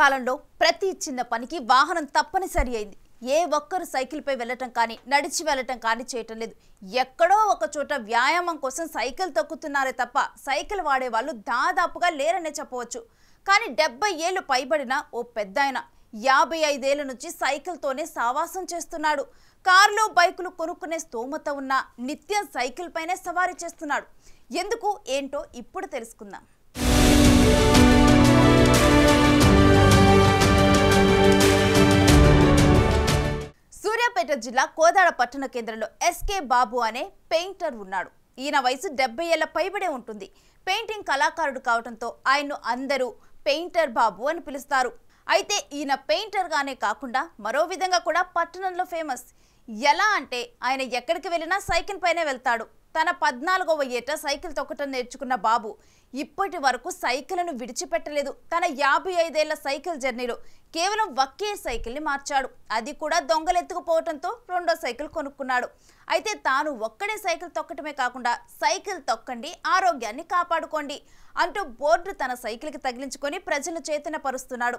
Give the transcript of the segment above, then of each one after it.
కాలంలో ప్రతి చిన్న పనికి వాహనం తప్పనిసరి అయింది. ఏ ఒక్కరు సైకిల్పై వెళ్ళటం కానీ నడిచి వెళ్ళటం కానీ చేయటం లేదు. ఎక్కడో ఒక చోట వ్యాయామం కోసం సైకిల్ తొక్కుతున్నారే తప్ప సైకిల్ వాడే వాళ్ళు దాదాపుగా లేరనే చెప్పవచ్చు. కానీ 70 ఏళ్లు పైబడిన ఓ పెద్దాయన 55 ఏళ్ల నుంచి సైకిల్తోనే సావాసం చేస్తున్నాడు. కార్లు బైకులు కొనుక్కునే స్తోమత ఉన్న నిత్యం సైకిల్ పైనే సవారీ చేస్తున్నాడు. ఎందుకు ఏంటో ఇప్పుడు తెలుసుకుందాం. సూర్యాపేట జిల్లా కోదాడ పట్టణ కేంద్రంలో ఎస్కే బాబు అనే పెయింటర్ ఉన్నాడు. ఈయన వయసు 70 ఏళ్ల పైబడే ఉంటుంది. పెయింటింగ్ కళాకారుడు కావడంతో ఆయన్ను అందరూ పెయింటర్ బాబు అని పిలుస్తారు. అయితే ఈయన పెయింటర్ గానే కాకుండా మరో విధంగా కూడా పట్టణంలో ఫేమస్. ఎలా అంటే ఆయన ఎక్కడికి వెళ్ళినా సైకిల్ పైనే వెళ్తాడు. తన 14వ ఏట సైకిల్ తొక్కటం నేర్చుకున్న బాబు ఇప్పటి వరకు సైకిల్ను విడిచిపెట్టలేదు. తన 55 ఏళ్ల సైకిల్ జర్నీలో కేవలం ఒకే సైకిల్ని మార్చాడు. అది కూడా దొంగలెత్తుకుపోవడంతో రెండో సైకిల్ కొనుక్కున్నాడు. అయితే తాను ఒక్కడే సైకిల్ తొక్కటమే కాకుండా సైకిల్ తొక్కండి, ఆరోగ్యాన్ని కాపాడుకోండి అంటూ బోర్డు తన సైకిల్కి తగిలించుకొని ప్రజలను చైతన్యపరుస్తున్నాడు.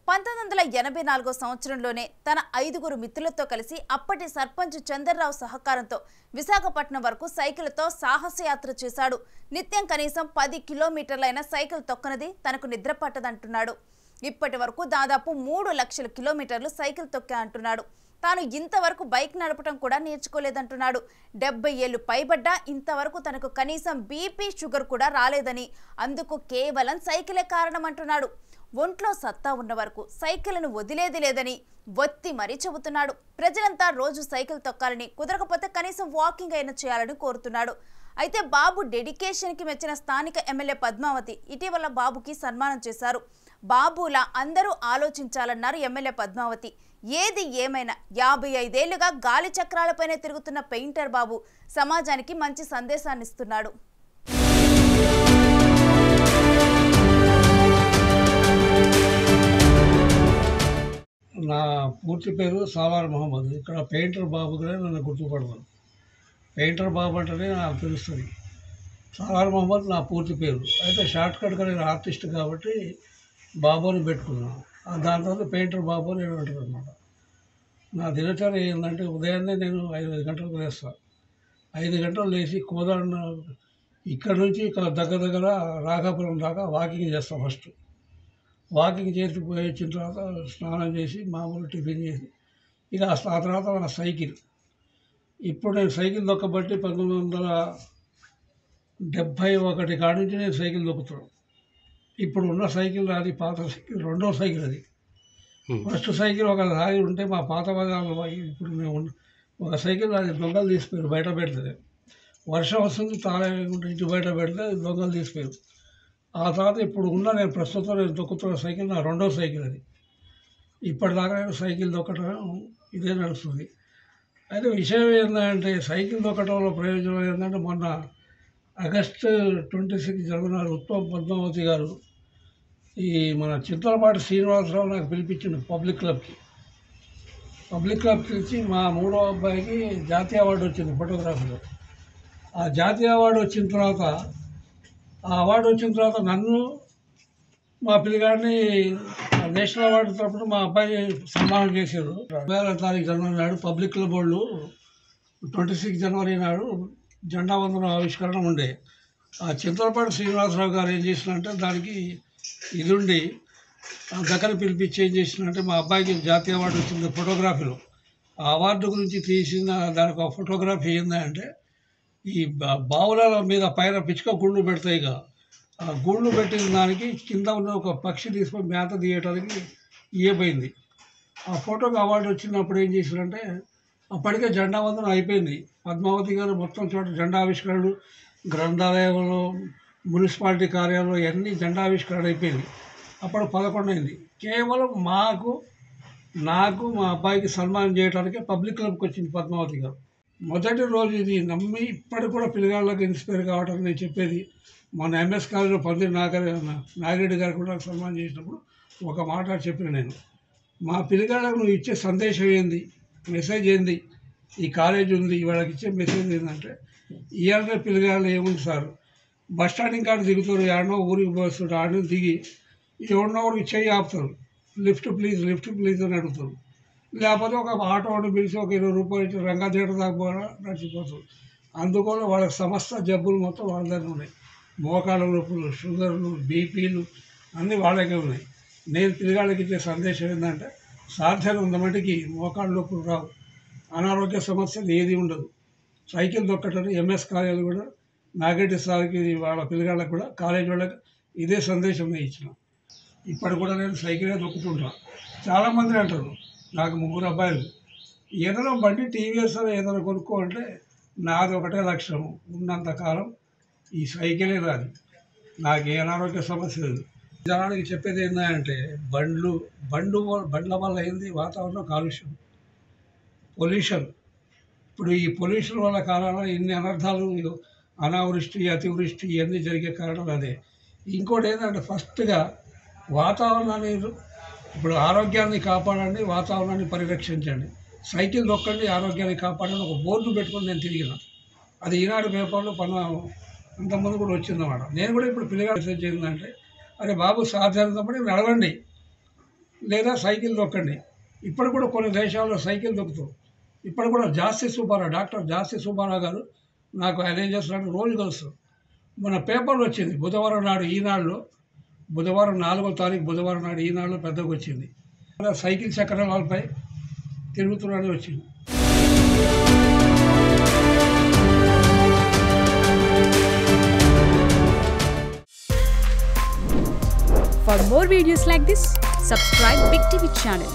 1984 సంవత్సరంలోనే తన 5గురు మిత్రులతో కలిసి అప్పటి సర్పంచ్ చంద్రరావు సహకారంతో విశాఖపట్నం వరకు సైకిల్తో సాహసయాత్ర చేశాడు. నిత్యం కనీసం 10 కిలోమీటర్లైన సైకిల్ తొక్కనది తనకు నిద్ర పట్టదంటున్నాడు. ఇప్పటి వరకు దాదాపు 3 లక్షల కిలోమీటర్లు సైకిల్ తొక్కా అంటున్నాడు. తాను ఇంతవరకు బైక్ నడపడం కూడా నేర్చుకోలేదంటున్నాడు. 70 ఏళ్లు పైబడ్డా ఇంతవరకు తనకు కనీసం బీపీ షుగర్ కూడా రాలేదని, అందుకు కేవలం సైకిలే కారణం అంటున్నాడు. ఒంట్లో సత్తా ఉన్న వరకు సైకిల్ను వదిలేది లేదని ఒత్తి మరీ చెబుతున్నాడు. ప్రజలంతా రోజు సైకిల్ తొక్కాలని, కుదరకపోతే కనీసం వాకింగ్ అయినా చేయాలని కోరుతున్నాడు. అయితే బాబు డెడికేషన్కి మెచ్చిన స్థానిక ఎమ్మెల్యే పద్మావతి ఇటీవల బాబుకి సన్మానం చేశారు. బాబులా అందరూ ఆలోచించాలన్నారు ఎమ్మెల్యే పద్మావతి. ఏది ఏమైనా 55 ఏళ్లుగా గాలి చక్రాలపైనే తిరుగుతున్న పెయింటర్ బాబు సమాజానికి మంచి సందేశాన్ని ఇస్తున్నాడు. నా పూర్తి పేరు సాలార్ మహమ్మద్. ఇక్కడ పెయింటర్ బాబుగానే నన్ను గుర్తుపడతాను. పెయింటర్ బాబు అంటేనే నాకు తెలుస్తుంది. సాలార్ మహమ్మద్ నా పూర్తి పేరు. అయితే షార్ట్ కట్గా నేను ఆర్టిస్ట్ కాబట్టి బాబు అని పెట్టుకున్నాను. దాని తర్వాత పెయింటర్ బాబు అని నేను అంటాను అనమాట. నా దినచర్య ఏంటంటే ఉదయాన్నే నేను 5 గంటలకు లేస్తాను. 5 గంటలు లేచి కోదాడ ఇక్కడ నుంచి దగ్గర రాఘాపురం దాకా వాకింగ్ చేస్తాను. ఫస్ట్ వాకింగ్ చేసి పోయి వచ్చిన తర్వాత స్నానం చేసి మామూలు టిఫిన్ చేసి ఇక ఆ తర్వాత నా సైకిల్. ఇప్పుడు నేను సైకిల్ దొక్కబట్టి 1971 కాడి నుంచి నేను సైకిల్ దొక్కుతున్నాను. ఇప్పుడు ఉన్న సైకిల్ అది పాత సైకిల్, రెండో సైకిల్ అది. ఫస్ట్ సైకిల్ ఒక రాయి ఉంటే మా పాత బజార్లో ఇప్పుడు మేము ఒక సైకిల్ అది దొంగలు తీసిపోయారు. బయట పెడితే వర్షం వస్తుంది, తాళేకుంటే ఇంటి బయట పెడితే దొంగలు తీసిపోయారు. ఆ తర్వాత ఇప్పుడు ఉన్న నేను ప్రస్తుతం నేను దొక్కుతున్న సైకిల్ నా రెండో సైకిల్ అది. ఇప్పటిదాకా నేను సైకిల్ దొక్కటం ఇదే నడుస్తుంది. అయితే విషయం ఏంటంటే సైకిల్ దొక్కటంలో ప్రయోజనం ఏంటంటే మొన్న ఆగస్టు 26 జరుగుతున్నారు ఉత్తమ్ పద్మావతి గారు ఈ మన చింతలపాటి శ్రీనివాసరావు నాకు పిలిపించిండు పబ్లిక్ క్లబ్కి ఇచ్చి మా 3వ అబ్బాయికి జాతీయ అవార్డు వచ్చింది ఫోటోగ్రఫీలో. ఆ జాతీయ అవార్డు వచ్చిన తర్వాత నన్ను మా పిల్లగాడిని నేషనల్ అవార్డు తరపున మా అబ్బాయి సన్మానం చేశారు. 20 తారీఖు జనవరి నాడు పబ్లిక్ క్లబ్ వాళ్ళు 26 జనవరి నాడు జెండా వందనం ఆవిష్కరణ ఉండే. ఆ చింతలపాటి శ్రీనివాసరావు గారు ఏం చేసినంటే దానికి ఇది ఉండి దగ్గర పిలిపించి ఏం చేసినంటే మా అబ్బాయికి జాతీయ అవార్డు వచ్చింది ఫోటోగ్రఫీలో. ఆ అవార్డు గురించి తీసిన దానికి ఒక ఫోటోగ్రఫీ ఏంటంటే ఈ బావుల మీద పైన పిచ్చుక గుళ్ళు పెడతాయి కదా, ఆ గుళ్ళు పెట్టిన దానికి కింద ఉన్న ఒక పక్షి తీసుకొని మేత తీయటానికి ఇయ్యబోయింది. ఆ ఫోటోకి అవార్డు వచ్చినప్పుడు ఏం చేశారంటే అప్పటికే జెండా వందనం అయిపోయింది. పద్మావతి గారు మొత్తం చోట జెండా ఆవిష్కరణలు, గ్రంథాలయంలో, మున్సిపాలిటీ కార్యాలయంలో అన్నీ జెండా ఆవిష్కరణ అయిపోయింది. అప్పుడు 11 అయింది. కేవలం నాకు మా అబ్బాయికి సన్మానం చేయడానికే పబ్లిక్ క్లబ్కి వచ్చింది పద్మావతి గారు. మొదటి రోజు ఇది నమ్మి ఇప్పటికి కూడా పిల్లగాళ్ళకి ఇన్స్పైర్ కావటం నేను చెప్పేది. మన ఎంఎస్ కాలేజీలో పందిరి నాగిరెడ్డి గారు కూడా సన్మానం చేసినప్పుడు ఒక మాట చెప్పిన నేను, మా పిల్లగాళ్ళకు నువ్వు ఇచ్చే సందేశం ఏంది, మెసేజ్ ఏంది, ఈ కాలేజీ ఉంది వాళ్ళకి ఇచ్చే మెసేజ్ ఏంటంటే ఇవాళ పిల్లగాళ్ళు ఏముంది సార్, బస్ స్టాండింగ్ కాడ దిగుతారు, ఆడనో ఊరికి పోస్తారు, ఆడనో దిగి ఎవరినో ఒకరికి చెయ్యి ఆపుతారు. లిఫ్ట్ ప్లీజ్ అని అడుగుతారు. లేకపోతే ఒక ఆటోని పిలిచి ఒక 20 రూపాయలు ఇచ్చి రంగా థియేటర్ దాకా పోయినా నడిచిపోతారు. అందుకని వాళ్ళకి సమస్త జబ్బులు మొత్తం వాళ్ళ దగ్గర ఉన్నాయి. మోకాళ్ళ నొప్పులు, షుగర్లు, బీపీలు అన్నీ వాళ్ళకే ఉన్నాయి. నేను పిల్లగాళ్ళకి ఇచ్చే సందేశం ఏంటంటే సాధ్యం ఉన్న మటుకి మోకాళ్ళ నొప్పులు రావు, అనారోగ్య సమస్యలు ఏది ఉండదు. సైకిల్ దొక్కటని ఎంఎస్ కాలేజీలు కూడా నాగేటి సార్కి వాళ్ళ పిల్లగాళ్ళకి కూడా కాలేజీ వాళ్ళకి ఇదే సందేశం నేను ఇచ్చిన. ఇప్పటి కూడా నేను సైకిలే దొక్కుతుంటాను. చాలామంది అంటారు నాకు 3 అబ్బాయిలు, ఏదైనా బండి టీవీఎస్ అని ఏదైనా కొనుక్కోవాలంటే నాది ఒకటే లక్ష్యం, ఉన్నంతకాలం ఈ సైకిలే నాది, నాకు ఏ అనారోగ్య సమస్య లేదు. జనానికి చెప్పేది ఏంటంటే బండ్ల వల్ల ఏంది వాతావరణం కాలుష్యం, పొల్యూషన్. ఇప్పుడు ఈ పొల్యూషన్ వల్ల కారణంగా ఇన్ని అనర్థాలు, అనావృష్టి, అతివృష్టి ఇవన్నీ జరిగే కారణం అదే. ఇంకోటి ఏంటంటే ఫస్ట్గా వాతావరణాన్ని, ఇప్పుడు ఆరోగ్యాన్ని కాపాడండి, వాతావరణాన్ని పరిరక్షించండి, సైకిల్ దొక్కండి, ఆరోగ్యాన్ని కాపాడండి ఒక బోర్డు పెట్టుకొని నేను తిరిగిన. అది ఈనాడు పేపర్లో అంతకుముందు కూడా వచ్చిందన్నమాట. నేను కూడా ఇప్పుడు పిల్లగా మెసేజ్ చేసిందంటే, అరే బాబు సాధ్యమైనప్పుడు నడవండి లేదా సైకిల్ దొక్కండి. ఇప్పుడు కూడా కొన్ని దేశాల్లో సైకిల్ దొక్కుతారు. ఇప్పుడు కూడా డాక్టర్ జాస్తి సుబ్బారావు గారు నాకు ఆయన ఏం చేస్తున్నాడు, రోజు కలుస్తారు. మన పేపర్లో వచ్చింది బుధవారం నాడు ఈనాడులో, బుధవారం 4వ తారీఖు బుధవారం నాడు ఈనాడులో పెద్దగా వచ్చింది. సైకిల్ చక్రాలపై తిరుగుతున్నాడని వచ్చింది. For more videos like this, subscribe Big TV channel.